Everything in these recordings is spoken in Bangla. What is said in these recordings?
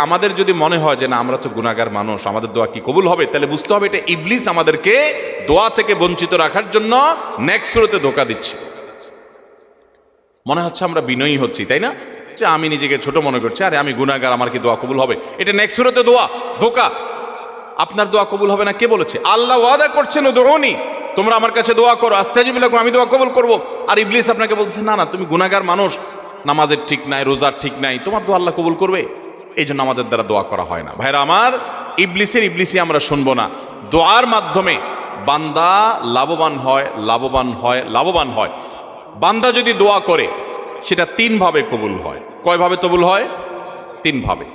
আমাদের যদি মনে হয় যে না আমরা তো গুনাহগার মানুষ, আমাদের দোয়া কি কবুল হবে, তাহলে বুঝতে হবে এটা ইবলিস আমাদেরকে দোয়া থেকে বঞ্চিত রাখার জন্য নেক্সট সুরতে ধোঁকা দিচ্ছে। মনে হচ্ছে আমরা বিনয়ী হচ্ছি, তাই না, যে আমি নিজেকে ছোট মনে করছি, আরে আমি গুনাহগার, আমার কি দোয়া কবুল হবে? এটা নেক্সট সুরতে দোয়া, ধোঁকা। আপনার দোয়া কবুল হবে না কে বলেছে? আল্লাহ ওয়াদা করছেন উদউনি, তোমরা আমার কাছে দোয়া করো, আস্তাজিব লাকুম, আমি দোয়া কবুল করব। আর ইবলিস আপনাকে বলতেছে না না তুমি গুনাহগার মানুষ, নামাজের ঠিক নাই, রোজার ঠিক নাই, তোমার দোয়া আল্লাহ কবুল করবে? এই জন্য আমাদের দ্বারা দোয়া করা হয় না। ভাইরা আমার, ইবলিসই আমরা শুনবো না। দোয়ার মাধ্যমে বান্দা লাভবান হয়, লাভবান হয়, লাভবান হয়। বান্দা যদি দোয়া করে সেটা তিনভাবে কবুল হয়। কয়ভাবে কবুল হয়? তিনভাবে।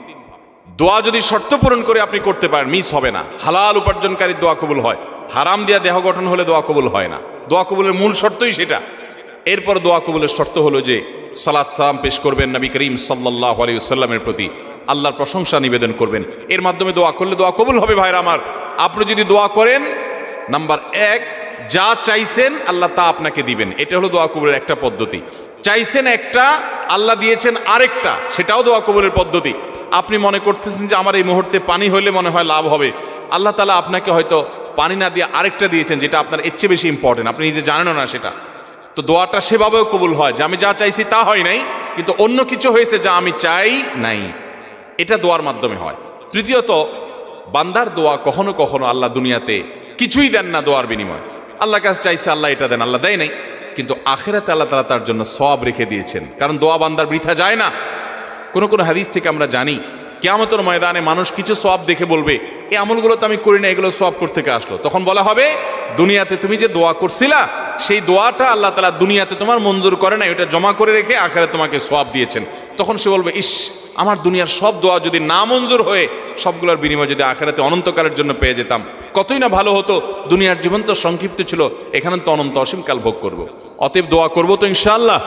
দোয়া যদি শর্ত পূরণ করে আপনি করতে পারেন, মিস হবে না। হালাল উপার্জনকারীর দোয়া কবুল হয়, হারাম দিয়া দেহ গঠন হলে দোয়া কবুল হয় না। দোয়া কবুলের মূল শর্তই সেটা। এরপর দোয়া কবুলের শর্ত হলো যে সালাত সালাম পেশ করবেন নবী করিম সাল্লাল্লাহু আলাইহি ওয়াসাল্লামের প্রতি, আল্লাহর প্রশংসা নিবেদন করবেন। এর মাধ্যমে দোয়া করলে দোয়া কবুল হবে। ভাইরা আমার, আপনি যদি দোয়া করেন, নাম্বার এক, যা চাইছেন আল্লাহ তা আপনাকে দিবেন। এটা হলো দোয়া কবুলের একটা পদ্ধতি। চাইছেন একটা, আল্লাহ দিয়েছেন আরেকটা, সেটাও দোয়া কবুলের পদ্ধতি। আপনি মনে করতেছেন যে আমার এই মুহূর্তে পানি হইলে মনে হয় লাভ হবে, আল্লাহ তাআলা আপনাকে হয়তো পানি না দিয়ে আরেকটা দিয়েছেন যেটা আপনার এর চেয়ে বেশি ইম্পর্টেন্ট, আপনি নিজে জানেনও না সেটা। তো দোয়াটা সেভাবেও কবুল হয় যে আমি যা চাইছি তা হয় নাই, কিন্তু অন্য কিছু হয়েছে যা আমি চাই নাই। এটা দোয়ার মাধ্যমে হয়। তৃতীয়ত, বান্দার দোয়া কখনো কখনো আল্লাহ দুনিয়াতে কিছুই দেন না দোয়ার বিনিময়। আল্লাহর কাছে চাইছে আল্লাহ এটা দেন, আল্লাহ দেয় নাই, কিন্তু আখিরাতে আল্লাহ তাআলা তার জন্য সওয়াব রেখে দিয়েছেন। কারণ দোয়া বান্দার বৃথা যায় না। কোনো কোনো হাদিস থেকে আমরা জানি কিয়ামতের ময়দানে মানুষ কিছু সওয়াব দেখে বলবে এই আমলগুলো তো আমি করি না, এগুলো সওয়াব কোত্থেকে আসলো? তখন বলা হবে দুনিয়াতে তুমি যে দোয়া করছিলা সেই দোয়াটা আল্লাহ তাআলা দুনিয়াতে তোমার মঞ্জুর করে না, ওটা জমা করে রেখে আখিরাতে তোমাকে সওয়াব দিয়েছেন। তখন সে বলবে ইস, আমার দুনিয়ার সব দোয়া যদি না মঞ্জুর হয়ে সবগুলোর বিনিময় যদি আখিরাতে অনন্তকালের জন্য পেয়ে যেতাম, কতই না ভালো হতো। দুনিয়ার জীবন তো সংক্ষিপ্ত ছিল, এখানে তো অনন্ত অসীমকাল ভোগ করব। অতএব দোয়া করবো তো ইনশাআল্লাহ।